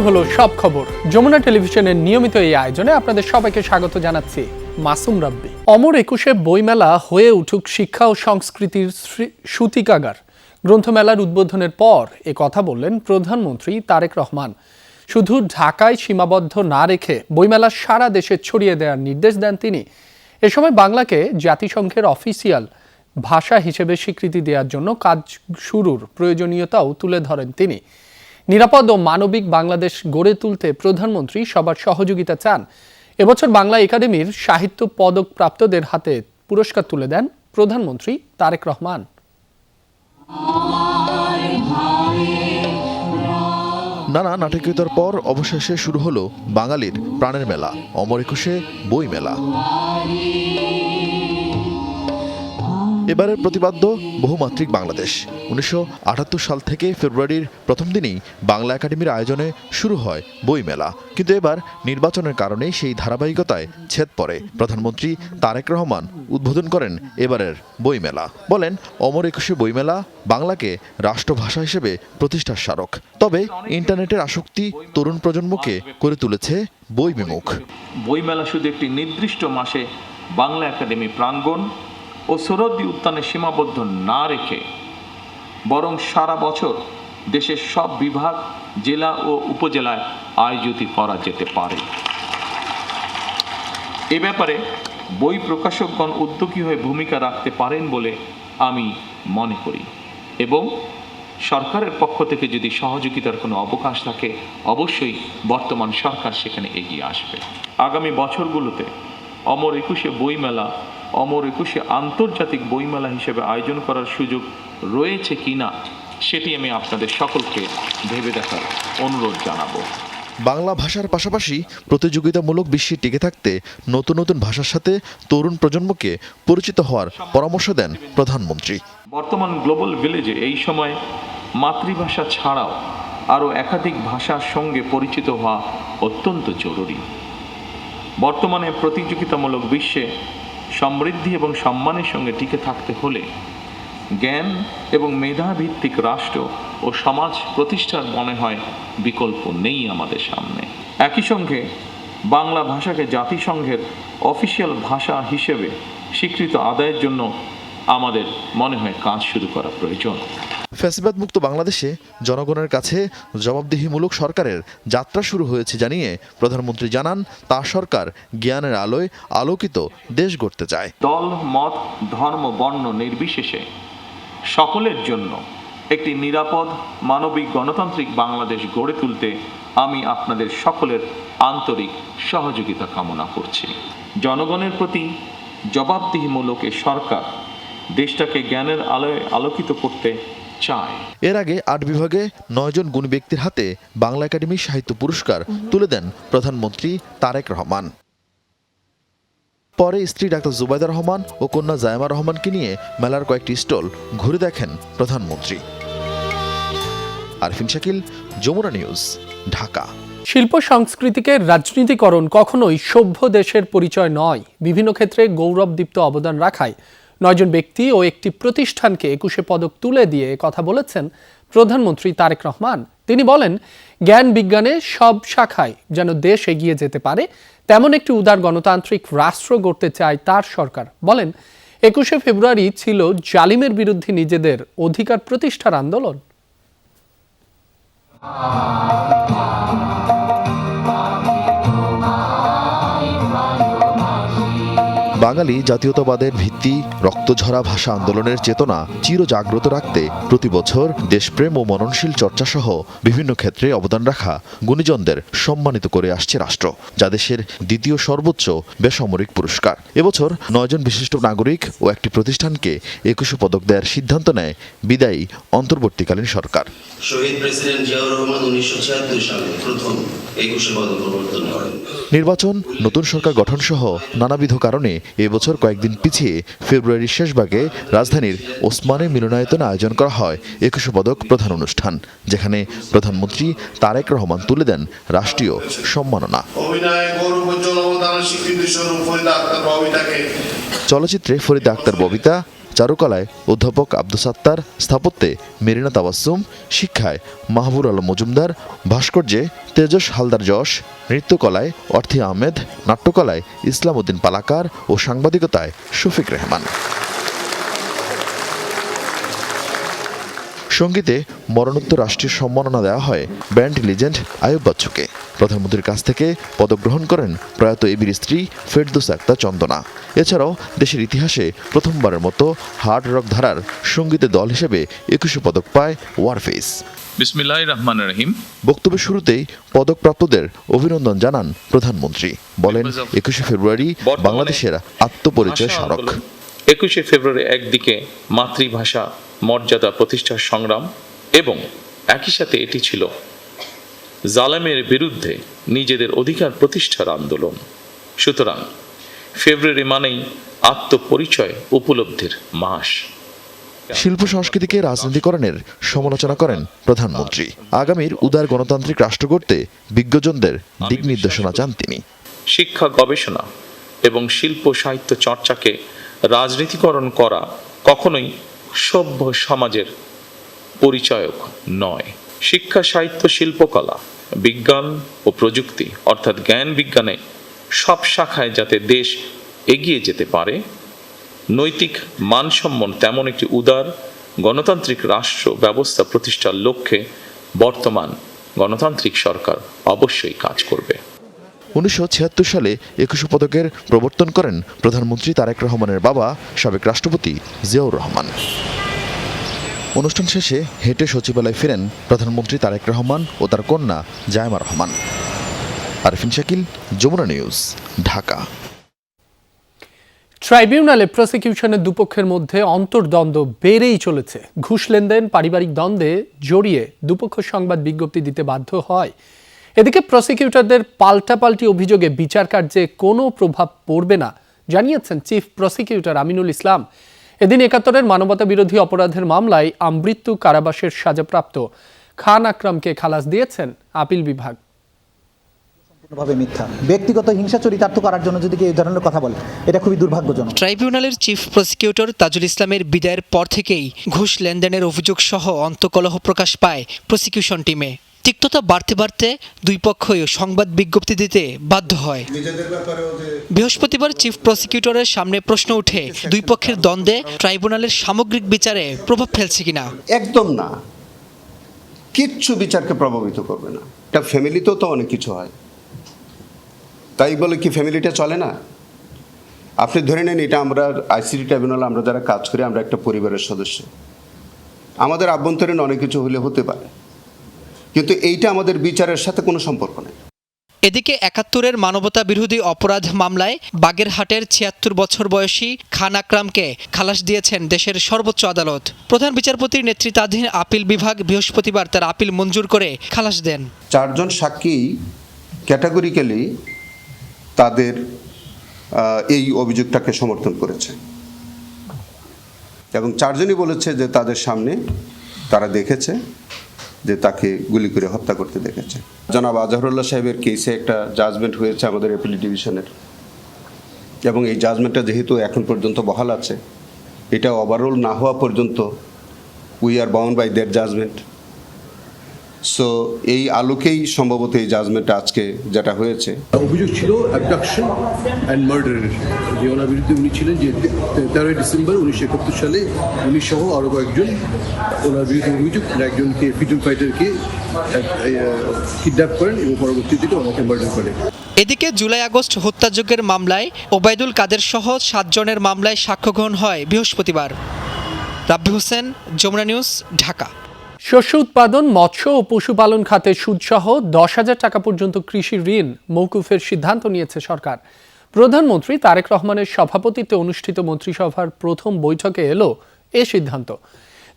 হলো সব খবর। যমুনা টেলিভিশনের নিয়মিত এই আয়োজনে আপনাদের সবাইকে স্বাগত জানাচ্ছি। মাসুম রাব্বি। অমর একুশে বইমেলা হয়ে উঠুক শিক্ষা ও সংস্কৃতির সূতিকাগার। গ্রন্থমেলার উদ্বোধনের পর এ কথা বললেন প্রধানমন্ত্রী তারেক রহমান। শুধু ঢাকায় সীমাবদ্ধ না রেখে বইমেলা সারা দেশে ছড়িয়ে দেওয়ার নির্দেশ দেন তিনি। এ সময় বাংলাকে জাতিসংঘের অফিসিয়াল ভাষা হিসেবে স্বীকৃতি দেওয়ার জন্য কাজ শুরুর প্রয়োজনীয়তাও তুলে ধরেন তিনি। নিরাপদ ও মানবিক বাংলাদেশ গড়ে তুলতে প্রধানমন্ত্রী সবার সহযোগিতা চান। এবছর বাংলা একাডেমির সাহিত্য পদক প্রাপ্তদের হাতে পুরস্কার তুলে দেন প্রধানমন্ত্রী তারেক রহমান। নানা নাটকীয়তার পর অবশেষে শুরু হলো বাঙালির প্রাণের মেলা, অমর একুশে বই মেলা। এবারের প্রতিপাদ্য বহুমাত্রিক বাংলাদেশ। 1978 সাল থেকে ফেব্রুয়ারির প্রথম দিনেই বাংলা একাডেমির আয়োজনে শুরু হয় বইমেলা, কিন্তু এবার নির্বাচনের কারণে সেই ধারাবাহিকতায় ছেদ পড়ে। প্রধানমন্ত্রী তারেক রহমান উদ্বোধন করেন এবারের বইমেলা। বলেন, অমর একুশে বইমেলা বাংলাকে রাষ্ট্রভাষা হিসেবে প্রতিষ্ঠার স্মারক। তবে ইন্টারনেটের আসক্তি তরুণ প্রজন্মকে করে তুলেছে বই বিমুখ। বইমেলা শুধু একটি নির্দিষ্ট মাসে বাংলা একাডেমি প্রাঙ্গণ ও সোহরাওয়ার্দী উদ্যানে সীমাবদ্ধ না রেখে বরং সারা বছর দেশের সব বিভাগ, জেলা ও উপজেলায় আয়োজিত করা যেতে পারে। এ ব্যাপারে বই প্রকাশকগণ উদ্যোগী হয়ে ভূমিকা রাখতে পারেন বলে আমি মনে করি, এবং সরকারের পক্ষ থেকে যদি সহযোগিতার কোনো অবকাশ থাকে, অবশ্যই বর্তমান সরকার সেখানে এগিয়ে আসবে। আগামী বছরগুলোতে অমর একুশে বইমেলা অমর একুশে আন্তর্জাতিক বইমেলা হিসেবে আয়োজন করার সুযোগ রয়েছে কিনা সেটি আমি আপনাদের সকলকে ভেবে দেখার অনুরোধ জানাবো। বাংলা ভাষার পাশাপাশি প্রতিযোগিতামূলক বিশ্বে টিকে থাকতে নতুন নতুন ভাষার সাথে তরুণ প্রজন্মকে পরিচিত হওয়ার পরামর্শ দেন প্রধানমন্ত্রী। বর্তমান গ্লোবাল ভিলেজে এই সময় মাতৃভাষা ছাড়াও আরও একাধিক ভাষার সঙ্গে পরিচিত হওয়া অত্যন্ত জরুরি। বর্তমানে প্রতিযোগিতামূলক বিশ্বে সমৃদ্ধি এবং সম্মানের সঙ্গে টিকে থাকতে হলে জ্ঞান এবং মেধাভিত্তিক রাষ্ট্র ও সমাজ প্রতিষ্ঠার মনে হয় বিকল্প নেই আমাদের সামনে। একই সঙ্গে বাংলা ভাষাকে জাতিসংঘের অফিসিয়াল ভাষা হিসেবে স্বীকৃত আদায়ের জন্য আমাদের মনে হয় কাজ শুরু করা প্রয়োজন। ফ্যাসিবাদ মুক্ত বাংলাদেশে জনগণের কাছে জবাবদিহিমূলক সরকারের যাত্রা শুরু হয়েছে জানিয়ে প্রধানমন্ত্রী জানান, তার সরকার জ্ঞানের আলোয় আলোকিত দেশ গড়তে চায়। দল, মত, ধর্ম, বর্ণ নির্বিশেষে সকলের জন্য একটি নিরাপদ, মানবিক, গণতান্ত্রিক বাংলাদেশ গড়ে তুলতে আমি আপনাদের সকলের আন্তরিক সহযোগিতা কামনা করছি। জনগণের প্রতি জবাবদিহিমূলক এ সরকার দেশটাকে জ্ঞানের আলোয় আলোকিত করতে চায়। এর আগে 8 বিভাগে 9 জন গুণী ব্যক্তির হাতে বাংলা একাডেমি সাহিত্য পুরস্কার তুলে দেন প্রধানমন্ত্রী তারেক রহমান। পরে স্ত্রী ডাক্তার জুবাইদা রহমান ও কন্যা জায়মা রহমানকে নিয়ে মেলার কয়েকটি স্টল ঘুরে দেখেন প্রধানমন্ত্রী। আরফিন শাকিল, যমুনা নিউজ, ঢাকা। শিল্প সংস্কৃতিকে রাজনীতিকরণ কখনোই সভ্য দেশের পরিচয় নয়। বিভিন্ন ক্ষেত্রে গৌরবদীপ্ত অবদান রাখায় 9 জন ব্যক্তি ও একটি প্রতিষ্ঠানকে 21 পদক তুলে দিয়ে কথা বলেছেন প্রধানমন্ত্রী তারেক রহমান। তিনি বলেন, জ্ঞান বিজ্ঞানে সব শাখায় যেন দেশ এগিয়ে যেতে পারে, তেমন একটি উদার গণতান্ত্রিক রাষ্ট্র গড়তে চায় তার সরকার। বলেন, 21 ফেব্রুয়ারি ছিল জালিমের বিরুদ্ধে নিজেদের অধিকার প্রতিষ্ঠার আন্দোলন। বাঙালি জাতীয়তাবাদের ভিত্তি রক্তঝরা ভাষা আন্দোলনের চেতনা চিরজাগ্রত রাখতে প্রতি বছর দেশপ্রেম ও মননশীল চর্চা সহ বিভিন্ন ক্ষেত্রে অবদান রাখা গুণীজনদের সম্মানিত করে আসছে রাষ্ট্র, যা দেশের দ্বিতীয় সর্বোচ্চ বেসামরিক পুরস্কার। এবছর 9 জন বিশিষ্ট নাগরিক ও একটি প্রতিষ্ঠানকে 21 পদক দেওয়ার সিদ্ধান্ত নেয় বিদায়ী অন্তর্বর্তীকালীন সরকার। শহীদ প্রেসিডেন্ট জিয়াউর রহমান 1976 সালে প্রথম 21 পদক প্রবর্তন করেন। নির্বাচন, নতুন সরকার গঠন সহ নানাবিধ কারণে এবছর কয়েকদিন পিছিয়ে ফেব্রুয়ারির শেষ ভাগে রাজধানীর ওসমানী মিলনায়তনে আয়োজন করা হয় 21 পদক প্রধান অনুষ্ঠান, যেখানে প্রধানমন্ত্রী তারেক রহমান তুলে দেন রাষ্ট্রীয় সম্মাননা। চলচ্চিত্রে ফরিদা আক্তার ববিতা, চারুকলায় অধ্যাপক আব্দুস সাত্তার, স্থাপত্যে মেরিনা তাবাসসুম, শিক্ষায় মাহবুর আলম মজুমদার, ভাস্কর্যে তেজস হালদার যশ, নৃত্যকলায় অর্থী আহমেদ, নাট্যকলায় ইসলাম উদ্দিন পালাকার ও সাংবাদিকতায় শফিক রেহমান। সঙ্গীতে মরণোত্তর রাষ্ট্রীয় সম্মাননা দেওয়া হয় ব্যান্ড লিজেন্ড আয়ুব বাচ্চুকে। প্রধানমন্ত্রীর কাছ থেকে পদক গ্রহণ করেন প্রয়াত এবির স্ত্রী ফেরদৌস আক্তার চন্দনা। এছাড়াও দেশের ইতিহাসে প্রথমবারের মতো হার্ড রক ধারার সঙ্গীতে দল হিসেবে 21 পদক পায় ওয়ারফেস। বিসমিল্লাহির রহমানির রহিম। বক্তব্যের শুরুতেই পদকপ্রাপ্তদের অভিনন্দন জানান প্রধানমন্ত্রী। বলেন, 21 ফেব্রুয়ারি বাংলাদেশের আত্মপরিচয় স্মারক। 21 ফেব্রুয়ারি একদিকে মাতৃভাষা মর্যাদা প্রতিষ্ঠার সংগ্রাম এবং একই সাথে এটি ছিল জালেমের বিরুদ্ধে নিজেদের অধিকার প্রতিষ্ঠার আন্দোলন। সুতরাং ফেব্রুয়ারি মানেই আত্মপরিচয় উপলব্ধির মাস। শিল্প সংস্কৃতিকে রাজনীতিকরণের সমালোচনা করেন প্রধানমন্ত্রী। আগামীর উদার গণতান্ত্রিক রাষ্ট্র গড়তে বিজ্ঞজনদের দিক নির্দেশনা চান তিনি। শিক্ষা, গবেষণা এবং শিল্প সাহিত্য চর্চাকে রাজনীতিকরণ করা কখনোই সভ্য সমাজের পরিচায়ক নয়। শিক্ষা, সাহিত্য, শিল্পকলা, বিজ্ঞান ও প্রযুক্তি অর্থাৎ জ্ঞান বিজ্ঞানে সব শাখায় যাতে দেশ এগিয়ে যেতে পারে, নৈতিক মানসম্পন্ন তেমন একটি উদার গণতান্ত্রিক রাষ্ট্র ব্যবস্থা প্রতিষ্ঠার লক্ষ্যে বর্তমান গণতান্ত্রিক সরকার অবশ্যই কাজ করবে। 1976 সালে 21 পদকের প্রবর্তন করেন প্রধানমন্ত্রী তারেক রহমানের বাবা সাবেক রাষ্ট্রপতি জিয়াউর রহমান। অনুষ্ঠান শেষে হেঁটে সচিবালয়ে ফিরেন প্রধানমন্ত্রী তারেক রহমান ও তার কন্যা জায়মা রহমান। আরফিন শাকিল, যমুনা নিউজ, ঢাকা। ট্রাইব্যুনালে প্রসিকিউশনের দুপক্ষের মধ্যে অন্তর্দ্বন্দ্ব বেড়েই চলেছে। ঘুষ লেনদেন, পারিবারিক দ্বন্দ্বে জড়িয়ে দুপক্ষ সংবাদ বিজ্ঞপ্তি দিতে বাধ্য হয়। এদিকে প্রসিকিউটরদের পাল্টাপাল্টি অভিযোগে বিচার কার্যে কোনো প্রভাব পড়বে না জানিয়েছেন চিফ প্রসিকিউটর আমিনুল ইসলাম। এদিন ৭১-এর মানবতা বিরোধী অপরাধের মামলায় আমৃত্যু কারাবাসের সাজাপ্রাপ্ত খান আকরামকে খালাস দিয়েছেন আপিল বিভাগ। সম্পূর্ণভাবে মিথ্যা। ব্যক্তিগত হিংসা চরিতার্থ করার জন্য যদি কেউ এই ধরনের কথা বলে, এটা খুবই দুর্ভাগ্যজনক। ট্রাইব্যুনালের চিফ প্রসিকিউটর তাজুল ইসলামের বিদায়ের পর থেকেই ঘুষ লেনদেনের অভিযোগ সহ অন্তকলহ প্রকাশ পায় প্রসিকিউশন টিমে। তিক্ততা বাড়তে বাড়তে দুই পক্ষই সংবাদ বিজ্ঞপ্তি দিতে বাধ্য হয়। বৃহস্পতিবার চিফ প্রসিকিউটরের সামনে প্রশ্ন উঠে দুই পক্ষের দ্বন্দ্বে ট্রাইব্যুনালের সামগ্রিক বিচারে প্রভাব ফেলছে কিনা। একদম না, কিচ্ছু বিচারকে প্রভাবিত করবে না। এটা ফ্যামিলিতেও তো অনেক কিছু হয়, তাই বলে কি ফ্যামিলিটা চলে না? আপনি ধরে নেন, এটা আমরা আইসিটি ট্রাইব্যুনাল আমরা যারা কাজ করি, আমরা একটা পরিবারের সদস্য। আমাদের আভ্যন্তরীণ অনেক কিছু হতে পারে, কিন্তু এইটা আমাদের বিচারের সাথে কোনো সম্পর্ক নেই। এদিকে ৭১-এর মানবতা বিরোধী অপরাধ মামলায় বাগেরহাটের ৭৬ বছর বয়সী খান আকরামকে খালাস দিয়েছেন দেশের সর্বোচ্চ আদালত। প্রধান বিচারপতির নেতৃত্বাধীন আপিল বিভাগ বৃহস্পতিবার তার আপিল মঞ্জুর করে খালাস দেন। 4 জন সাক্ষী ক্যাটাগরিক্যালি তাদের এই অভিযোগটাকে সমর্থন করেছে এবং 4 জনই বলেছে যে তাদের সামনে তারা দেখেছে যে তাকে গুলি করে হত্যা করতে দেখেছে। জনাব আজহারুল্লাহ সাহেবের কেসে একটা জাজমেন্ট হয়েছে আমাদের অ্যাপিল ডিভিশনের, এবং এই জাজমেন্টটা যেহেতু এখন পর্যন্ত বহাল আছে, এটা ওভারঅল না হওয়া পর্যন্ত we are bound by that judgement. So এই আলোকেই সম্ভবত এই জাজমেন্টটা আজকে যেটা হয়েছে। অভিযোগ ছিল অ্যাবডাকশন অ্যান্ড মার্ডারের, যে ওনার বিরুদ্ধে উনি ছিলেন যে 13 ডিসেম্বর 1971 সালে উনি সহ আরও কয়েকজন ওনার বিরুদ্ধে অভিযোগ একজনকে ফ্রিডম ফাইটারকে কিডন্যাপ করেন এবং পরবর্তীতে ওনাকে মার্ডার করেন। এদিকে জুলাই আগস্ট হত্যাযজ্ঞের মামলায় ওবায়দুল কাদের সহ 7 জনের মামলায় সাক্ষ্য গ্রহণ হয় বৃহস্পতিবার। রাব্বি হোসেন, যমুনা নিউজ, ঢাকা। শস্য উৎপাদন, মৎস্য ও পশুপালন খাতে সুদসহ 10,000 টাকা পর্যন্ত কৃষি ঋণ মওকুফের সিদ্ধান্ত নিয়েছে সরকার। প্রধানমন্ত্রী তারেক রহমানের সভাপতিত্বে অনুষ্ঠিত মন্ত্রিসভার প্রথম বৈঠকে এলো এ সিদ্ধান্ত।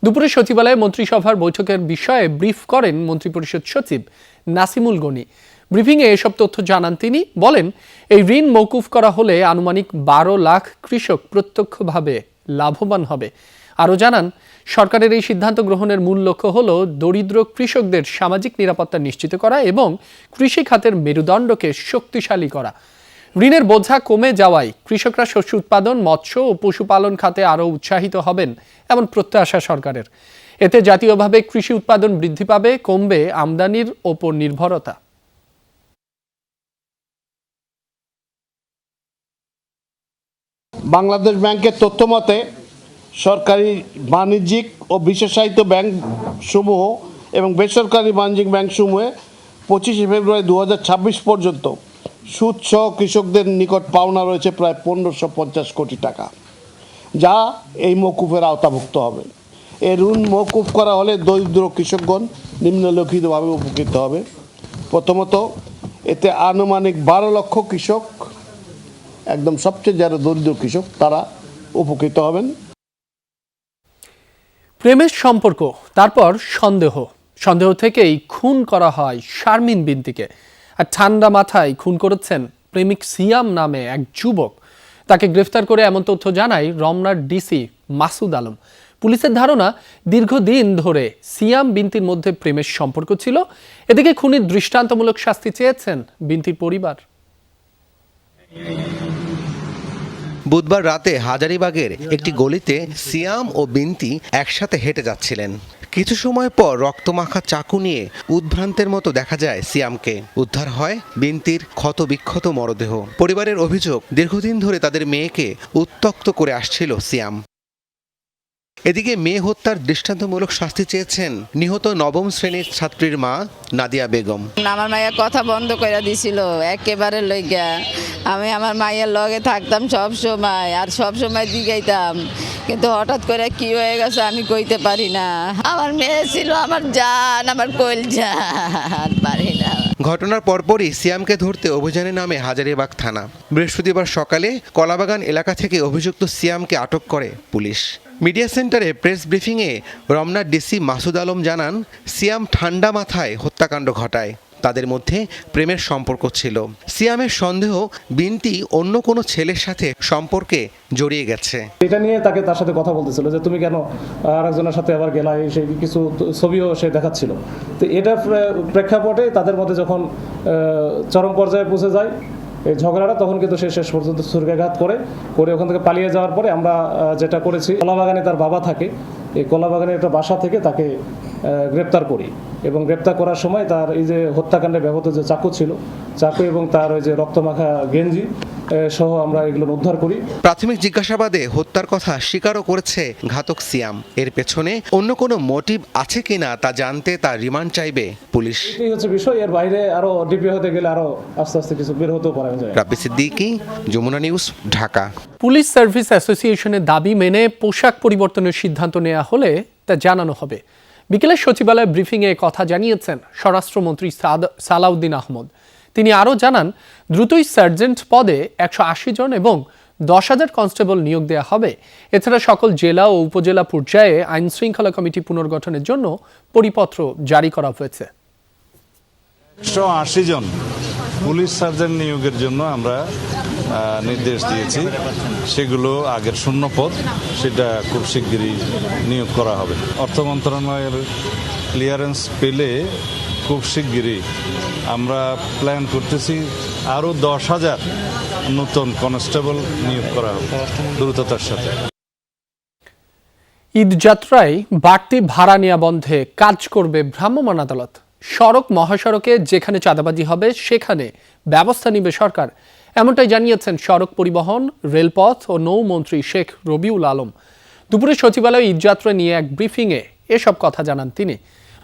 দুপুরে সচিবালয়ে মন্ত্রিসভার বৈঠকের বিষয়ে ব্রিফ করেন মন্ত্রিপরিষদ সচিব নাসিমুল গনি। ব্রিফিংয়ে এসব তথ্য জানান তিনি। বলেন, এই ঋণ মওকুফ করা হলে আনুমানিক 12 লাখ কৃষক প্রত্যক্ষভাবে লাভবান হবে। আরও জানান, সরকারের এই সিদ্ধান্ত গ্রহণের মূল লক্ষ্য হল দরিদ্র কৃষকদের সামাজিক নিরাপত্তা নিশ্চিত করা এবং কৃষি খাতের মেরুদণ্ডকে শক্তিশালী করা। ঋণের বোঝা কমে যাওয়ায় কৃষকরা শস্য উৎপাদন, মৎস্য ও পশুপালন খাতে আরও উৎসাহিত হবেন এমন প্রত্যাশা সরকারের। এতে জাতীয়ভাবে কৃষি উৎপাদন বৃদ্ধি পাবে, কমবে আমদানির ওপর নির্ভরতা। বাংলাদেশ ব্যাংকের তথ্য মতে সরকারি, বাণিজ্যিক ও বিশেষায়িত ব্যাংক সমূহ এবং বেসরকারি বাণিজ্যিক ব্যাংক সমূহে 25 ফেব্রুয়ারি 2026 পর্যন্ত সুদসহ কৃষকদের নিকট পাওনা রয়েছে প্রায় 1550 কোটি টাকা, যা এই মওকুফের আওতাভুক্ত হবে। এই ঋণ মওকুফ করা হলে দরিদ্র কৃষকগণ নিম্নলিখিতভাবে উপকৃত হবে। প্রথমত, এতে আনুমানিক 12 লক্ষ কৃষক, একদম সবচেয়ে যারা দরিদ্র কৃষক, তারা উপকৃত হবেন। প্রেমের সম্পর্ক, তারপর সন্দেহ থেকেই খুন করা হয় শারমিন বিনতিকে। আর ঠান্ডা মাথায় খুন করেছেন প্রেমিক সিয়াম নামে এক যুবক। তাকে গ্রেফতার করে এমন তথ্য জানায় রমনার ডিসি মাসুদ আলম। পুলিশের ধারণা, দীর্ঘদিন ধরে সিয়াম বিনতির মধ্যে প্রেমের সম্পর্ক ছিল। এদিকে খুনির দৃষ্টান্তমূলক শাস্তি চেয়েছেন বিনতির পরিবার। বুধবার রাতে হাজারীবাগের একটি গলিতে সিয়াম ও বিনতি একসাথে হেঁটে যাচ্ছিলেন। কিছু সময় পর রক্তমাখা চাকু নিয়ে উদ্ভ্রান্তের মতো দেখা যায় সিয়ামকে। উদ্ধার হয় বিনতির ক্ষতবিক্ষত মরদেহ। পরিবারের অভিযোগ, দীর্ঘদিন ধরে তাদের মেয়েকে উত্ত্যক্ত করে আসছিল সিয়াম। এদিকে মেয়ে হত্যার দৃষ্টান্তমূলক শাস্তি চেয়েছেন নিহত নবম শ্রেণীর ছাত্রীর মা নাদিয়া বেগম। আমার মায়ের কথা বন্ধ করে দিছিল একেবারে লইগা। আমি আমার মায়ের লগে থাকতাম সব সময়, আর সব সময় দিগাইতাম, কিন্তু হঠাৎ করে কি হয়ে গেছে আমি কইতে পারি না। আমার মেয়ে ছিল আমার জান, আমার কলজা, আর পারি না। ঘটনার পরপরই সিয়ামকে ধরতে অভিযানে নামে হাজারীবাগ থানা। বৃহস্পতিবার সকালে কলাবাগান এলাকা থেকে অভিযুক্ত সিয়ামকে আটক করে পুলিশ। মিডিয়া সেন্টারে প্রেস ব্রিফিংয়ে রমনার ডিসি মাসুদ আলম জানান, সিয়াম ঠান্ডা মাথায় হত্যাকাণ্ড ঘটায়। তাদের মধ্যে প্রেমের সম্পর্ক ছিল। সিয়ামের সন্দেহ, বিনতি অন্য কোনো ছেলের সাথে সম্পর্কে জড়িয়ে গেছে। এটা নিয়ে তার সাথে কথা বলতেছিল যে তুমি কেন আরেকজনের সাথে আবার গেলা, সেই কিছু ছবিও সে দেখাচ্ছিল। তো এটা প্রেক্ষাপটে তাদের মধ্যে যখন চরম পর্যায়ে পৌঁছে যায় এই ঝগড়াটা, তখন কিন্তু সে শেষ পর্যন্ত ছুরিকাঘাত করে ওখান থেকে পালিয়ে যাওয়ার পরে আমরা যেটা করেছি, কলাবাগানে তার বাবা থাকে, এই কলাবাগানের একটা বাসা থেকে তাকে গ্রেপ্তার করি এবং গ্রেপ্তার করার সময় তার এই যে হত্যাকাণ্ডে ব্যবহৃত যে চাকু ছিল, চাকু এবং তার ওই যে রক্তমাখা গেঞ্জি সহ আমরা এগুলো উদ্ধার করি। প্রাথমিক জিজ্ঞাসাবাদে হত্যার কথা স্বীকারও করেছে ঘাতক সিয়াম। এর পেছনে অন্য কোনো মোটিভ আছে কিনা তা জানতে তার রিমান্ড চাইবে পুলিশ। এই হচ্ছে বিষয়, এর বাইরে আরো ডিপি হতে গেলে আরো আস্তে আস্তে কিছু বের হতেও পারে। Rabbi Siddiqui, Jamuna news, Dhaka. Police service অ্যাসোসিয়েশনের দাবি মেনে পোশাক পরিবর্তনের সিদ্ধান্ত নেওয়া হলে তা জানানো হবে। বিকেলে সচিবালয় ব্রিফিংয়ে কথা জানিয়েছেন স্বরাষ্ট্রমন্ত্রী সালাউদ্দিন আহমদ। তিনি আরও জানান, দ্রুতই সার্জেন্ট পদে 180 জন এবং 10,000 কনস্টেবল নিয়োগ দেওয়া হবে। এছাড়া সকল জেলা ও উপজেলা পর্যায়ে আইন শৃঙ্খলা কমিটি পুনর্গঠনের জন্য পরিপত্র জারি করা হয়েছে। 180 জন পুলিশ সার্জেন্ট নিয়োগের জন্য আমরা নির্দেশ দিয়েছি। সেগুলো আগের শূন্য পদ, সেটা খুব শিগগিরই নিয়োগ করা হবে। অর্থ মন্ত্রণালয়ের ক্লিয়ারেন্স পেলে খুব শিগগিরই আমরা প্ল্যান করতেছি আরও 10,000 নতুন কনস্টেবল নিয়োগ করা হবে দ্রুততার সাথে। ঈদযাত্রায় বাড়তি ভাড়া নেওয়া বন্ধে কাজ করবে ভ্রাম্যমাণ আদালত। সড়ক মহাসড়কে যেখানে চাঁদাবাজি হবে সেখানে ব্যবস্থা নেবে সরকার, এমনটাই জানিয়েছেন সড়ক পরিবহন, রেলপথ ও নৌমন্ত্রী শেখ রবিউল আলম। দুপুরে সচিবালয়ে ঈদযাত্রা নিয়ে এক ব্রিফিংয়ে এসব কথা জানান তিনি।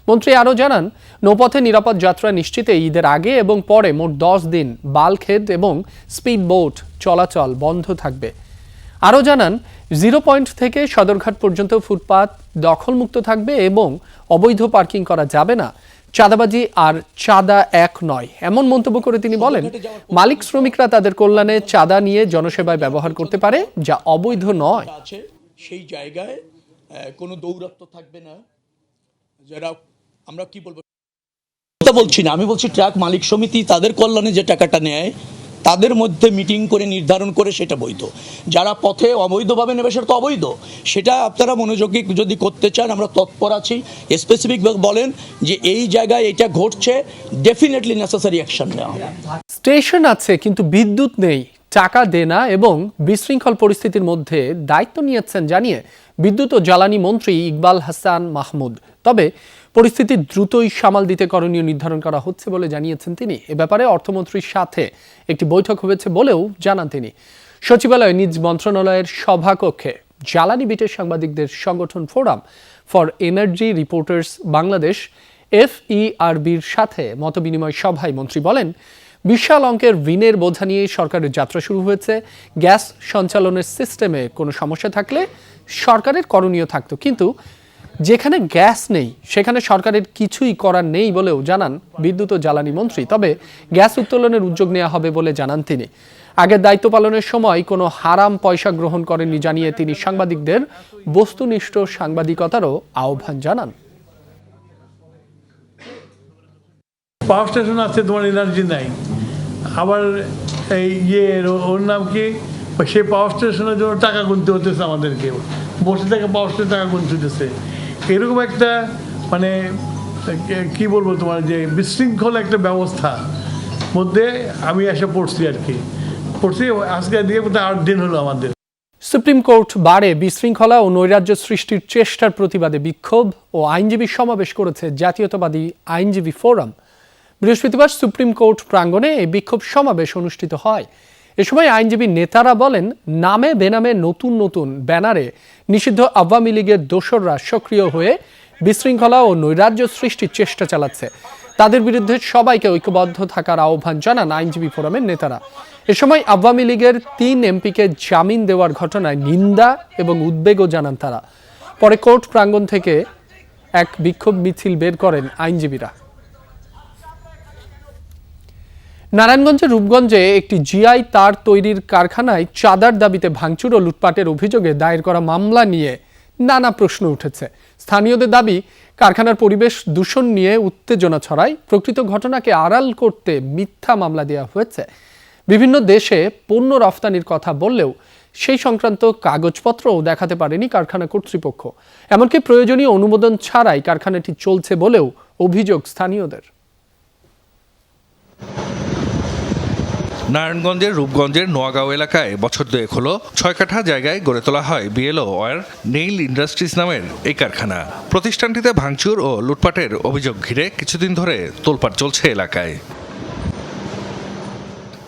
মন্ত্রী আরও জানান, নৌপথে নিরাপদ যাত্রা নিশ্চিতে ঈদের আগে এবং পরে মোট 10 দিন বাল্কহেড এবং স্পিড বোট চলাচল বন্ধ থাকবে। আরও জানান, 0 পয়েন্ট থেকে সদরঘাট পর্যন্ত ফুটপাত দখলমুক্ত থাকবে এবং অবৈধ পার্কিং করা যাবে না। চাঁদাবাজি আর চাঁদা এক নয়, এমন মন্তব্য করে তিনি বলেন, মালিক শ্রমিকরা তাদের কল্যাণে চাঁদা নিয়ে জনসেবায় ব্যবহার করতে পারে, যা অবৈধ নয়। সেই জায়গায় কোনো দৌরাত্ম থাকবে না। যারা আমরা কি বলবো বলছি না, আমি বলছি ট্রাক মালিক সমিতি তাদের কল্যাণে যে টাকাটা নেয় তাদের মধ্যে মিটিং করে নির্ধারণ করে সেটা বৈধ। যারা পথে অবৈধভাবে নেবে সেটা তো অবৈধ, সেটা আপনারা মনোযোগী যদি করতে চান আমরা তৎপর আছি। স্পেসিফিকভাবে বলেন যে এই জায়গায় এটা ঘটছে, ডেফিনেটলি নেসেসারি অ্যাকশন নেওয়া হবে। স্টেশন আছে কিন্তু বিদ্যুৎ নেই, টাকা দেনা এবং বিশৃঙ্খল পরিস্থিতির মধ্যে দায়িত্ব নিয়েছেন জানিয়ে বিদ্যুৎ ও জ্বালানি মন্ত্রী ইকবাল হাসান মাহমুদ। তবে পরিস্থিতি দ্রুতই সামাল দিতে করণীয় নির্ধারণ করা হচ্ছে বলে জানিয়েছেন তিনি। এ ব্যাপারে অর্থমন্ত্রীর সাথে একটি বৈঠক হয়েছে বলেও জানান তিনি। সচিবালয়ে নিজ মন্ত্রণালয়ের সভাকক্ষে জ্বালানি বিটের সাংবাদিকদের সংগঠন forum for energy reporters Bangladesh FERBর সাথে মতবিনিময় সভায় মন্ত্রী বলেন, বিশাল অঙ্কের ঋণের বোঝা নিয়ে সরকারের যাত্রা শুরু হয়েছে। গ্যাস সঞ্চালনের সিস্টেমে কোনো সমস্যা থাকলে সরকারের করণীয় থাকতো, কিন্তু যেখানে গ্যাস নেই সেখানে সরকারের কিছুই করার নেই বলেও জানান বিদ্যুৎ ও জ্বালানি মন্ত্রী। তবে গ্যাস উত্তোলনের উদ্যোগ নেওয়া হবে বলে জানান তিনি। আগের দায়িত্ব পালনের সময় কোনো হারাম পয়সা গ্রহণ করেননি জানিয়ে তিনি সাংবাদিকদের বস্তুনিষ্ঠ সাংবাদিকতারও আহ্বান জানান। পাওয়ার স্টেশন আছে, তোমার এনার্জি নাই, আবার এই ওর নাম কি, সেই পাওয়ার স্টেশনের জন্য টাকা গুনতে হতেছে আমাদেরকে, বসে থেকে পাওয়ার স্টেশন টাকা গুনতে হতেছে। এরকম একটা মানে কি বলবো তোমার যে বিশৃঙ্খল একটা ব্যবস্থা মধ্যে আমি এসে পড়ছি আর কি, আজকে দিয়ে 8 দিন হলো আমাদের। সুপ্রিম কোর্ট বারে বিশৃঙ্খলা ও নৈরাজ্য সৃষ্টির চেষ্টার প্রতিবাদে বিক্ষোভ ও আইনজীবী সমাবেশ করেছে জাতীয়তাবাদী আইনজীবী ফোরাম। বৃহস্পতিবার সুপ্রিম কোর্ট প্রাঙ্গণে এই বিক্ষোভ সমাবেশ অনুষ্ঠিত হয়। এ সময় আইনজীবী নেতারা বলেন, নামে বেনামে নতুন নতুন ব্যানারে নিষিদ্ধ আওয়ামী লীগের দোসররা সক্রিয় হয়ে বিশৃঙ্খলা ও নৈরাজ্য সৃষ্টির চেষ্টা চালাচ্ছে। তাদের বিরুদ্ধে সবাইকে ঐক্যবদ্ধ থাকার আহ্বান জানান আইনজীবী ফোরামের নেতারা। এ সময় আওয়ামী লীগের 3 এমপিকে জামিন দেওয়ার ঘটনায় নিন্দা এবং উদ্বেগও জানান তারা। পরে কোর্ট প্রাঙ্গণ থেকে এক বিক্ষোভ মিছিল বের করেন আইনজীবীরা। নারায়ণগঞ্জের রূপগঞ্জে একটি জিআই তার তৈরির কারখানায় চাঁদার দাবিতে ভাঙচুর ও লুটপাটের অভিযোগে দায়ের করা মামলা নিয়ে নানা প্রশ্ন উঠেছে। স্থানীয়দের দাবি, কারখানার পরিবেশ দূষণ নিয়ে উত্তেজনা ছড়ায়। প্রকৃত ঘটনাকে আড়াল করতে মিথ্যা মামলা দেওয়া হয়েছে। বিভিন্ন দেশে পণ্য রফতানির কথা বললেও সেই সংক্রান্ত কাগজপত্রও দেখাতে পারেনি কারখানা কর্তৃপক্ষ। এমনকি প্রয়োজনীয় অনুমোদন ছাড়াই কারখানাটি চলছে বলেও অভিযোগ স্থানীয়দের। নারায়ণগঞ্জের রূপগঞ্জের নোয়াগাঁও এলাকায় বছর 2 হলো 6 কাঠা জায়গায় গড়ে তোলা হয় বিএলও ওয়্যার নেইল ইন্ডাস্ট্রিজ নামের এই কারখানা। প্রতিষ্ঠানটিতে ভাঙচুর ও লুটপাটের অভিযোগ ঘিরে কিছুদিন ধরে তোলপাড় চলছে এলাকায়।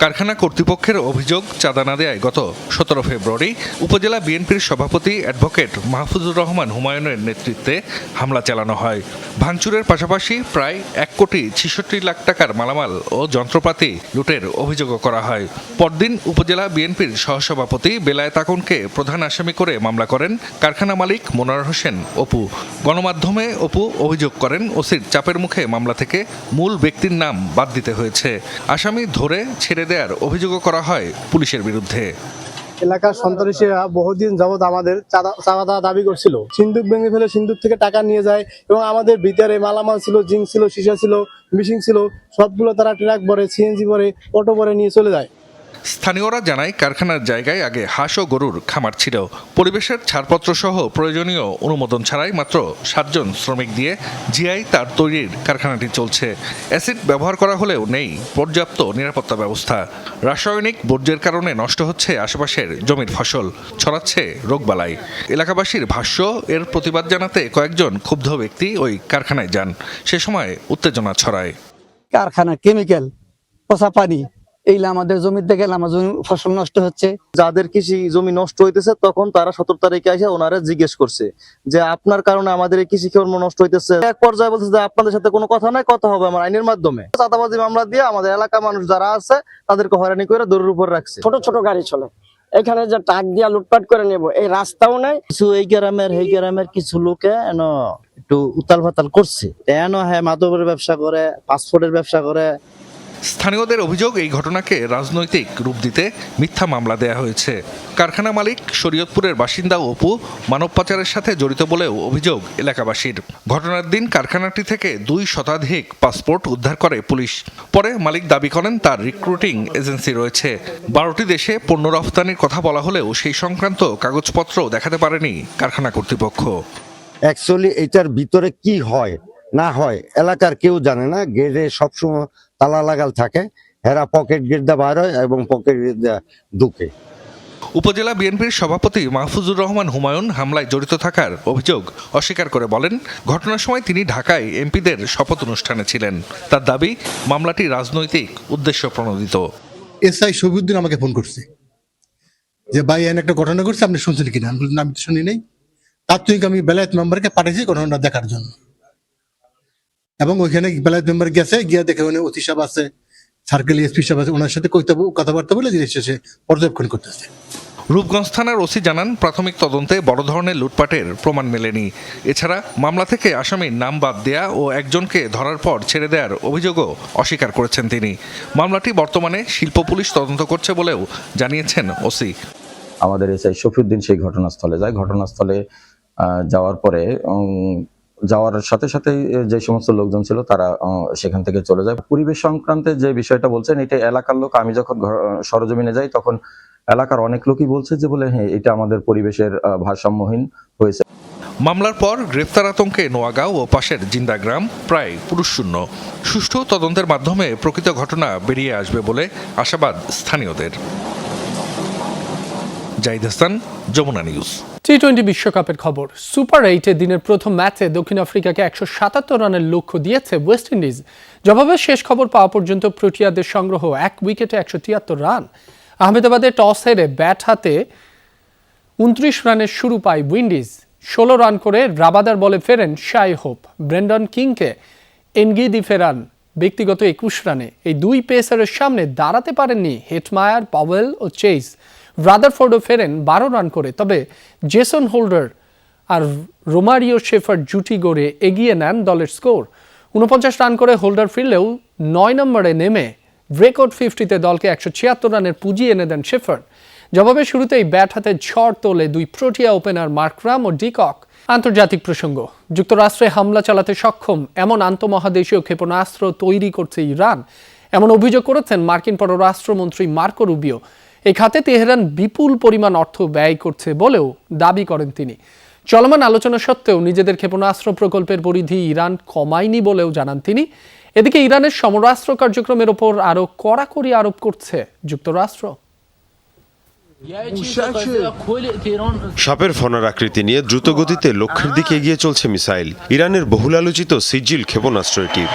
কারখানা কর্তৃপক্ষের অভিযোগ, চাঁদা না দেয়ায় গত 17 ফেব্রুয়ারি উপজেলা বিএনপির সভাপতি অ্যাডভোকেট মাহফুজুর রহমান হুমায়ুনের নেতৃত্বে হামলা চালানো হয়। ভাঙচুরের পাশাপাশি প্রায় 1,66,00,000 টাকার মালামাল ও যন্ত্রপাতি লুটের অভিযোগও করা হয়। পরদিন উপজেলা বিএনপির সহসভাপতি বেলায়েত আকনকে প্রধান আসামি করে মামলা করেন কারখানা মালিক মোনার হোসেন অপু। গণমাধ্যমে অপু অভিযোগ করেন, ওসির চাপের মুখে মামলা থেকে মূল ব্যক্তির নাম বাদ দিতে হয়েছে। আসামি ধরে ছেড়ে দেওয়ার অভিযোগও করা হয় পুলিশের বিরুদ্ধে। এলাকার সন্ত্রাসীরা বহুদিন যাবৎ আমাদের চাঁদা দাবি করছিল। সিন্দুক ভেঙে ফেলে সিন্দুক থেকে টাকা নিয়ে যায় এবং আমাদের ভিতরে মালামাল ছিল, জিঙ্ক ছিল, সীসা ছিল, মিশিং ছিল, সবগুলো তারা ট্রাক ভরে, সিএনজি ভরে, অটো ভরে নিয়ে চলে যায়। স্থানীয়রা জানায়, কারখানার জায়গায় আগে হাঁস ও গরুর খামার ছিল। পরিবেশের ছাড়পত্র সহ প্রয়োজনীয় অনুমোদন ছাড়াই মাত্র 7 জন শ্রমিক দিয়ে জিআই তার তৈরির কারখানাটি চলছে। অ্যাসিড ব্যবহার করা হলেও নেই পর্যাপ্ত নিরাপত্তা ব্যবস্থা। রাসায়নিক বর্জ্যের কারণে নষ্ট হচ্ছে আশেপাশের জমির ফসল, ছড়াচ্ছে রোগবালাই। এলাকাবাসীর ভাষ্য, এর প্রতিবাদ জানাতে কয়েকজন ক্ষুব্ধ ব্যক্তি ওই কারখানায় যান। সে সময় উত্তেজনা ছড়ায়। কারখানা কেমিক্যাল, পচা পানি, এইগুলা আমাদের জমিতে গেলে আমার জমি ফসল নষ্ট হচ্ছে। যাদের কৃষি জমি নষ্ট হইতেছে তখন তারা 17 তারিখে এসে ওনারা জিজ্ঞেস করছে যে আপনার কারণে আমাদের এই কৃষি কর্ম নষ্ট হইতেছে। এক পর্যায়ে বলছে যে আপনাদের সাথে কোনো কথা নাই, কথা হবে আমার আইনের মাধ্যমে। চাঁদাবাজি মামলা দিয়ে আমাদের এলাকা মানুষ যারা আছে তাদেরকে হয়রানি করে দৌড়ের উপর রাখছে। ছোট ছোট গাড়ি চলে, এখানে যে ট্রাক দিয়া লুটপাট করে নেব, এই রাস্তাও নাই। কিছু এই গ্রামের কিছু লোকে একটু উতাল ফাতাল করছে। হ্যাঁ, মাদকের ব্যবসা করে, পাসপোর্টের ব্যবসা করে। স্থানীয়দের অভিযোগ, এই ঘটনাকে রাজনৈতিক রূপ দিতে মিথ্যা মামলা দেয়া হয়েছে। কারখানা মালিক শরীয়তপুরের বাসিন্দা অপু মানব পাচারের সাথে জড়িত বলেও অভিযোগ এলাকাবাসীর। ঘটনার দিন কারখানাটি থেকে 2 শতাধিক পাসপোর্ট উদ্ধার করে পুলিশ। পরে মালিক দাবি করেন তার রিক্রুটিং এজেন্সি রয়েছে। 12টি দেশে পণ্য রফতানির কথা বলা হলেও সেই সংক্রান্ত কাগজপত্র দেখাতে পারেনি কারখানা কর্তৃপক্ষ। অ্যাকচুয়ালি এটার ভিতরে কি হয় না হয় এলাকার কেউ জানে না। গেটে সবসময় তালা লাগাল থাকে, হেরা পকেট গেট দিয়ে বার হয় এবং পকেট গেট দিয়ে ঢুকে। উপজেলা বিএনপির সভাপতি মাহফুজুর রহমান হুমায়ুন হামলায় জড়িত থাকার অভিযোগ অস্বীকার করে বলেন, ঘটনার সময় তিনি ঢাকায় এমপিদের শপথ অনুষ্ঠানে ছিলেন। তার দাবি, মামলাটি রাজনৈতিক উদ্দেশ্য প্রণোদিত। এসআই শফিউদ্দিন আমাকে ফোন করছে যে ভাই এখানে একটা ঘটনা ঘটছে, আপনি শুনছেন কিনা? আমি বললাম আমি তো শুনি নাই। তাৎক্ষণিক আমি বেলায়েত মেম্বারকে পাঠিয়েছি ঘটনাটা দেখার জন্য, এবং ওইখানে বেলায়েত মেম্বার গেছে, গিয়ে দেখে ওখানে অতি সাহেব আছে, সার্কেল এসপি সাহেব আছে, ওনার সাথে কথাবার্তা বলে জিনিস শেষে পর্যবেক্ষণ করতেছে। রূপগঞ্জ থানার ওসি জানান, প্রাথমিক তদন্তে বড় ধরনের লুটপাটের প্রমাণ মেলেনি। এছাড়া মামলা থেকে আসামির নাম বাদ দেয়া ও একজনকে ধরার পর ছেড়ে দেওয়ার অভিযোগও অস্বীকার করেছেন তিনি। মামলাটি বর্তমানে শিল্প পুলিশ তদন্ত করছে বলেও জানিয়েছেন ওসি। আমাদের এসআই শফিউদ্দিন সেই ঘটনাস্থলে যায়। ঘটনাস্থলে যাওয়ার পরে যাওয়ার সাথে সাথে যে সমস্ত লোকজন ছিল তারা সেখান থেকে চলে যায়। পরিবেশ সংক্রান্তে যে বিষয়টা বলছেন, এটা এলাকার লোক। আমি যখন সরজমিনে যাই তখন এলাকার অনেক লোকই বলছে যে বলে হ্যাঁ, এটা আমাদের পরিবেশের ভারসাম্যহীন হয়েছে। মামলার পর গ্রেফতার আতঙ্কে নোয়াগাঁও ও পাশের জিন্দাগ্রাম প্রায় পুরুষশূন্য। সুষ্ঠু তদন্তের মাধ্যমে প্রকৃত ঘটনা বেরিয়ে আসবে বলে আশাবাদ স্থানীয়দের। জাহিদ হাসান, যমুনা নিউজ। টি-20 বিশ্বকাপের খবর। সুপার 8-এ দিনের প্রথম ম্যাচে দক্ষিণ আফ্রিকাকে 177 রানের লক্ষ্য দিয়েছে ওয়েস্ট ইন্ডিজ। জবাবে শেষ খবর পাওয়া পর্যন্ত প্রোটিয়াদের সংগ্রহ 1 উইকেটে 173 রান। আহমেদাবাদে টস হেরে ব্যাট হাতে 29 রানের শুরু পায় উইন্ডিজ। 16 রান করে রাবাদার বলে ফেরেন শাই হোপ। ব্রেন্ডন কিংকে এনগিদি ফেরান ব্যক্তিগত 21 রানে। এই 2 পেসারের সামনে দাঁড়াতে পারেননি হেটমায়ার, পাওয়েল ও চেস। রাদারফোর্ডও ফেরেন 12 রান করে। তবে জেসন হোল্ডার আর রোমারিও শেফার জুটি গড়ে এগিয়ে নেন দলের স্কোর। 49 রান করে হোল্ডার ফিরলেও 9 নম্বরে নেমে রেকর্ড 50-তে দলকে 176 রানের পুঁজি এনে দেন শেফার। জবাবে শুরুতেই ব্যাট হাতে ঝড় তোলে 2 প্রোটিয়া ওপেনার মার্করাম ও ডিকক। আন্তর্জাতিক প্রসঙ্গ। যুক্তরাষ্ট্রে হামলা চালাতে সক্ষম এমন আন্তঃমহাদেশীয় ক্ষেপণাস্ত্র তৈরি করছে ইরান, এমন অভিযোগ করেছেন মার্কিন পররাষ্ট্রমন্ত্রী মার্কো রুবিও। এই খাতে তেহরান বিপুল পরিমাণ অর্থ ব্যয় করছে বলেও দাবি করেন তিনি। চলমান আলোচনা সত্ত্বেও নিজেদের ক্ষেপণাস্ত্র প্রকল্পের পরিধি ইরান কমায়নি বলেও জানান তিনি। এদিকে ইরানের সমরাস্ত্র কার্যক্রমের ওপর আরও কড়াকড়ি আরোপ করছে যুক্তরাষ্ট্র। সাপের ফনার আকৃতি নিয়ে দ্রুত গতিতে লক্ষ্যের দিকে এগিয়ে চলছে মিসাইল। ইরানের বহুল আলোচিত সিজিল ক্ষেপণাস্ত্র এটি।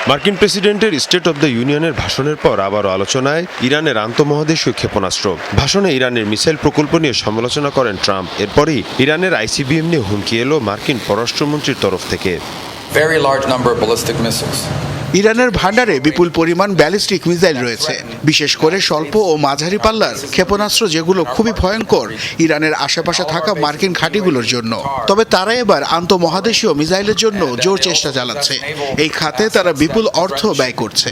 মার্কিন প্রেসিডেন্টের স্টেট অব দ্য ইউনিয়নের ভাষণের পর আবারও আলোচনায় ইরানের আন্তঃমহাদেশীয় ক্ষেপণাস্ত্র। ভাষণে ইরানের মিসাইল প্রকল্প নিয়ে সমালোচনা করেন ট্রাম্প। এরপরই ইরানের আইসিবিএম নিয়ে হুমকি এলো মার্কিন পররাষ্ট্রমন্ত্রীর তরফ থেকে। ইরানের ভান্ডারে বিপুল পরিমাণ ব্যালিস্টিক মিসাইল রয়েছে, বিশেষ করে স্বল্প ও মাঝারি পাল্লার ক্ষেপণাস্ত্র, যেগুলো খুবই ভয়ঙ্কর ইরানের আশেপাশে থাকা মার্কিন ঘাঁটিগুলোর জন্য। তবে তারা এবার আন্তঃমহাদেশীয় মিসাইলের জন্য জোর চেষ্টা চালাচ্ছে। এই খাতে তারা বিপুল অর্থ ব্যয় করছে।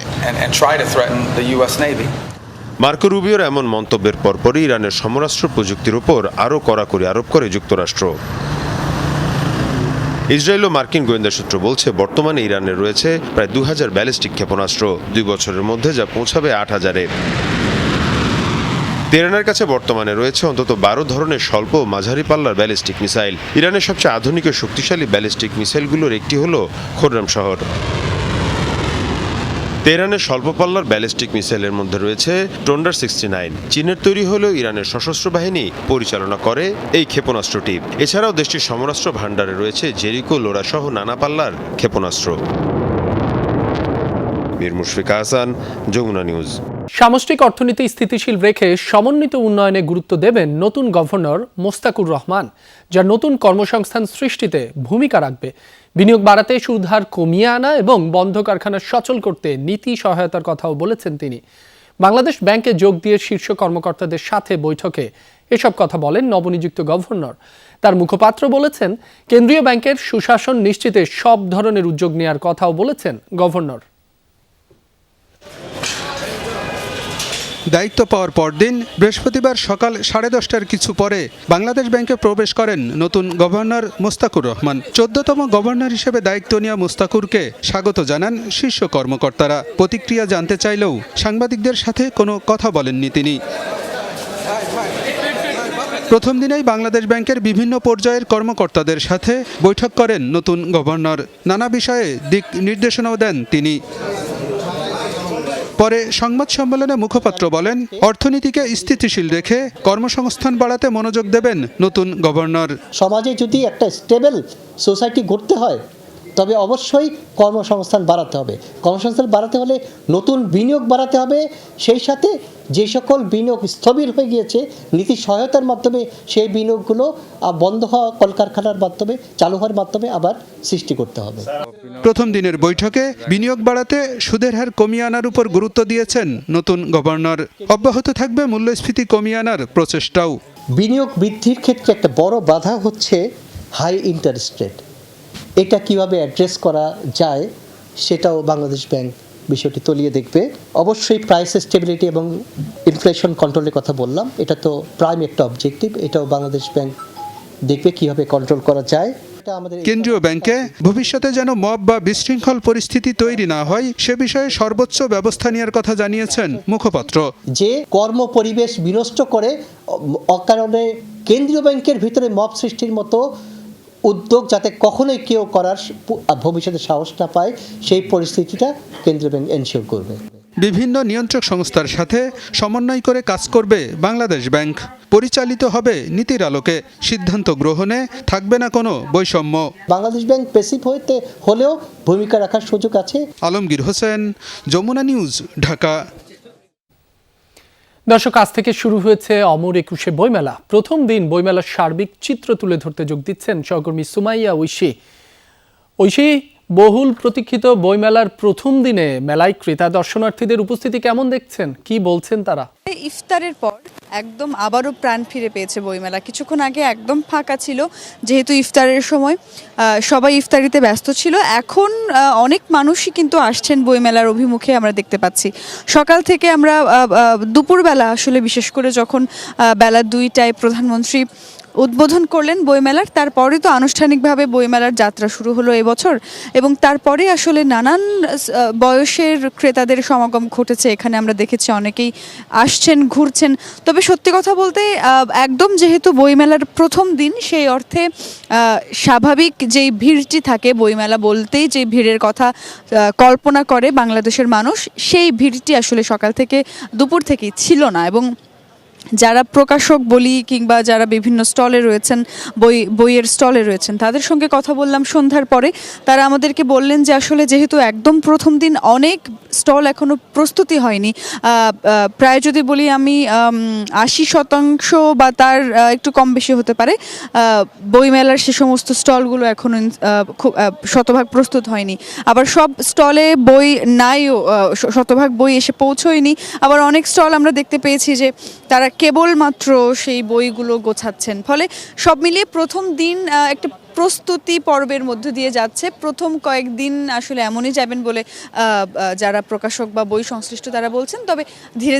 মার্কো রুবিওর এমন মন্তব্যের পরপরই ইরানের সমরাস্ত্র প্রযুক্তির উপর আরও কড়াকড়ি আরোপ করে যুক্তরাষ্ট্র। ইসরায়েল ও মার্কিন গোয়েন্দা সূত্র বলছে, বর্তমানে ইরানের রয়েছে প্রায় 2000 ব্যালিস্টিক ক্ষেপণাস্ত্র, 2 বছরের মধ্যে যা পৌঁছাবে 8000-এ। তেহরানের কাছে বর্তমানে রয়েছে অন্তত 12 ধরনের স্বল্প ও মাঝারি পাল্লার ব্যালিস্টিক মিসাইল। ইরানের সবচেয়ে আধুনিক ও শক্তিশালী ব্যালিস্টিক মিসাইলগুলোর একটি হল খোররাম শহর। তেহরানের স্বল্প পাল্লার ব্যালিস্টিক মিসাইলের মধ্যে রয়েছে টন্ডার 69। চীনের তৈরি হলেও ইরানের সশস্ত্র বাহিনী পরিচালনা করে এই ক্ষেপণাস্ত্রটি। এছাড়াও দেশটির সমরাস্ত্র ভান্ডারে রয়েছে জেরিকো, লোরা সহ নানা পাল্লার ক্ষেপণাস্ত্র। মীর মুশফিকা হাসান, যমুনা নিউজ। সামষ্টিক অর্থনীতি স্থিতিশীল রেখে সমন্বিত উন্নয়নে গুরুত্ব দেবেন নতুন গভর্নর মোস্তাকুর রহমান, যা নতুন কর্মসংস্থান সৃষ্টিতে ভূমিকা রাখবে। বিনিয়োগ বাড়াতে সুদ হার কমিয়ে আনা এবং বন্ধ কারখানা সচল করতে নীতি সহায়তার কথাও বলেছেন তিনি। বাংলাদেশ ব্যাংকে যোগ দিয়ে শীর্ষ কর্মকর্তাদের সাথে বৈঠকে এসব কথা বলেন নবনিযুক্ত গভর্নর। তার মুখপাত্র বলেছেন, কেন্দ্রীয় ব্যাংকের সুশাসন নিশ্চিতে সব ধরনের উদ্যোগ নেওয়ার কথাও বলেছেন গভর্নর। দায়িত্ব পাওয়ার পরদিন বৃহস্পতিবার সকাল 10:30টার কিছু পরে বাংলাদেশ ব্যাংকে প্রবেশ করেন নতুন গভর্নর মোস্তাকুর রহমান। 14তম গভর্নর হিসেবে দায়িত্ব নেওয়া মোস্তাকুরকে স্বাগত জানান শীর্ষ কর্মকর্তারা। প্রতিক্রিয়া জানতে চাইলেও সাংবাদিকদের সাথে কোনো কথা বলেননি তিনি। প্রথম দিনেই বাংলাদেশ ব্যাংকের বিভিন্ন পর্যায়ের কর্মকর্তাদের সাথে বৈঠক করেন নতুন গভর্নর। নানা বিষয়ে দিক নির্দেশনাও দেন তিনি। পরে সংবাদ সম্মেলনে মুখপাত্র বলেন, অর্থনীতিকে স্থিতিশীল রেখে কর্মসংস্থান বাড়াতে মনোযোগ দেবেন নতুন গভর্নর। সমাজে যদি একটা স্টেবল সোসাইটি গড়তে হয় তবে অবশ্যই কর্মসংস্থান বাড়াতে হবে। কর্মসংস্থান বাড়াতে হলে নতুন বিনিয়োগ বাড়াতে হবে, সেই সাথে যে সকল বিনিয়োগ স্থবির হয়ে গিয়েছে নীতি সহায়তার মাধ্যমে সেই বিনিয়োগগুলো বন্ধ হওয়া কলকারখানার মাধ্যমে চালু হওয়ার মাধ্যমে আবার সৃষ্টি করতে হবে। প্রথম দিনের বৈঠকে বিনিয়োগ বাড়াতে সুদের হার কমিয়ে আনার উপর গুরুত্ব দিয়েছেন নতুন গভর্নর। অব্যাহত থাকবে মূল্যস্ফীতি কমিয়ে আনার প্রচেষ্টাও। বিনিয়োগ বৃদ্ধির ক্ষেত্রে একটা বড় বাধা হচ্ছে হাই ইন্টারেস্ট রেট। এটা কিভাবে অ্যাড্রেস করা যায় সেটাও বাংলাদেশ ব্যাংক বিষয়টি তলিয়ে দেখবে। অবশ্যই প্রাইস স্টেবিলিটি এবং ইনফ্লেশন কন্ট্রোলের কথা বললাম, এটা তো প্রাইম একটা অবজেক্টিভ, এটাও বাংলাদেশ ব্যাংক দেখবে কিভাবে কন্ট্রোল করা যায়। কেন্দ্রীয় ব্যাংকে ভবিষ্যতে যেন মব বা বিশৃঙ্খল পরিস্থিতি তৈরি না হয় সে বিষয়ে সর্বোচ্চ ব্যবস্থা নেওয়ার কথা জানিয়েছেন মুখপাত্র। যে কর্ম পরিবেশ বিনষ্ট করে অকারণে কেন্দ্রীয় ব্যাংকের ভিতরে মব সৃষ্টির মতো উদ্যোগ যাতে কখনোই কেউ করার ভবিষ্যতে সাহস না পায় সেই পরিস্থিতিটা কেন্দ্রীয় ব্যাংক এনশিওর করবে। বিভিন্ন নিয়ন্ত্রক সংস্থার সাথে সমন্বয় করে কাজ করবে বাংলাদেশ ব্যাংক। পরিচালিত হবে নীতির আলোকে, সিদ্ধান্ত গ্রহণে থাকবে না কোনো বৈষম্য। বাংলাদেশ ব্যাংক প্যাসিভ হলেও ভূমিকা রাখার সুযোগ আছে। আলমগীর হোসেন, যমুনা নিউজ, ঢাকা। দর্শক, আজ থেকে শুরু হয়েছে অমর একুশে বইমেলা। প্রথম দিন বইমেলার সার্বিক চিত্র তুলে ধরতে যোগ দিচ্ছেন সহকর্মী সুমাইয়া ঐশী। বহুল প্রতীক্ষিত বইমেলার প্রথম দিনে মেলায় ক্রেতা দর্শনার্থীদের উপস্থিতি কেমন দেখছেন, কি বলছেন তারা? ইফতারের পর একদম আবারও প্রাণ ফিরে পেয়েছে বইমেলা। কিছুক্ষণ আগে একদম ফাঁকা ছিল, যেহেতু ইফতারের সময় সবাই ইফতারিতে ব্যস্ত ছিল। এখন অনেক মানুষই কিন্তু আসছেন বইমেলার অভিমুখে, আমরা দেখতে পাচ্ছি। সকাল থেকে আমরা দুপুরবেলা আসলে বিশেষ করে যখন বেলা 2টায় প্রধানমন্ত্রী উদ্বোধন করলেন বইমেলার, তারপরে তো আনুষ্ঠানিকভাবে বইমেলার যাত্রা শুরু হলো এবছর, এবং তারপরে আসলে নানান বয়সের ক্রেতাদের সমাগম ঘটেছে এখানে। আমরা দেখেছি অনেকেই আসছেন, ঘুরছেন। তবে সত্যি কথা বলতে একদম যেহেতু বইমেলার প্রথম দিন, সেই অর্থে স্বাভাবিক যেই ভিড়টি থাকে, বইমেলা বলতেই যে ভিড়ের কথা কল্পনা করে বাংলাদেশের মানুষ, সেই ভিড়টি আসলে সকাল থেকে দুপুর থেকেই ছিল না। এবং যারা প্রকাশক বলি কিংবা যারা বিভিন্ন স্টলে রয়েছেন, বইয়ের স্টলে রয়েছেন, তাদের সঙ্গে কথা বললাম সন্ধ্যার পরে। তারা আমাদেরকে বললেন যে আসলে যেহেতু একদম প্রথম দিন, অনেক স্টল এখনও প্রস্তুতি হয়নি। প্রায় যদি বলি আমি 80% বা তার একটু কম বেশি হতে পারে, বইমেলার সে সমস্ত স্টলগুলো এখনও খুব শতভাগ প্রস্তুত হয়নি। আবার সব স্টলে বই নাইও, শতভাগ বই এসে পৌঁছয়নি। আবার অনেক স্টল আমরা দেখতে পেয়েছি যে তারা কেবলমাত্র সেই বইগুলো গোছাচ্ছেন। ফলে সব মিলিয়ে প্রথম দিন একটা প্রস্তুতি পর্বের মধ্যে দিয়ে যাচ্ছে। প্রথম কয়েকদিন আসলে এমনই যাবেন বলে যারা প্রকাশক বা বই সংশ্লিষ্ট তারা বলছেন। তবে ধীরে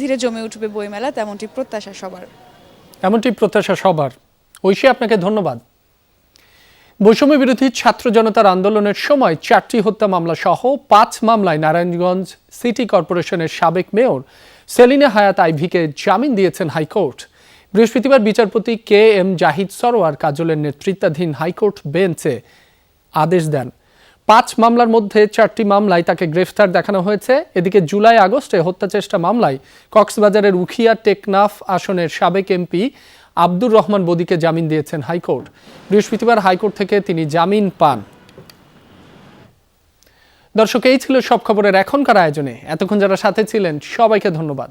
ধীরে জমে উঠবে বইমেলা, তেমনটি প্রত্যাশা সবার। ঐশী, আপনাকে ধন্যবাদ। বৈষম্য বিরোধী ছাত্র জনতার আন্দোলনের সময় 4টি হত্যা মামলা সহ 5 মামলায় নারায়ণগঞ্জ সিটি কর্পোরেশনের সাবেক মেয়র সেলিনা হায়াত আইভীকে জামিন দিয়েছেন হাইকোর্ট। বৃহস্পতিবার বিচারপতি KM জাহিদ সরোয়ার কাজলের নেতৃত্বাধীন হাইকোর্ট বেঞ্চে আদেশ দেন। 5 মামলার মধ্যে 4টি মামলায় তাকে গ্রেফতার দেখানো হয়েছে। এদিকে জুলাই আগস্টে হত্যা চেষ্টা মামলায় কক্সবাজারের উখিয়া টেকনাফ আসনের সাবেক MP আব্দুর রহমান বদিকে জামিন দিয়েছেন হাইকোর্ট। বৃহস্পতিবার হাইকোর্ট থেকে তিনি জামিন পান। দর্শক, এই ছিল সব খবরের এখনকার আয়োজনে। এতক্ষণ যারা সাথে ছিলেন সবাইকে ধন্যবাদ।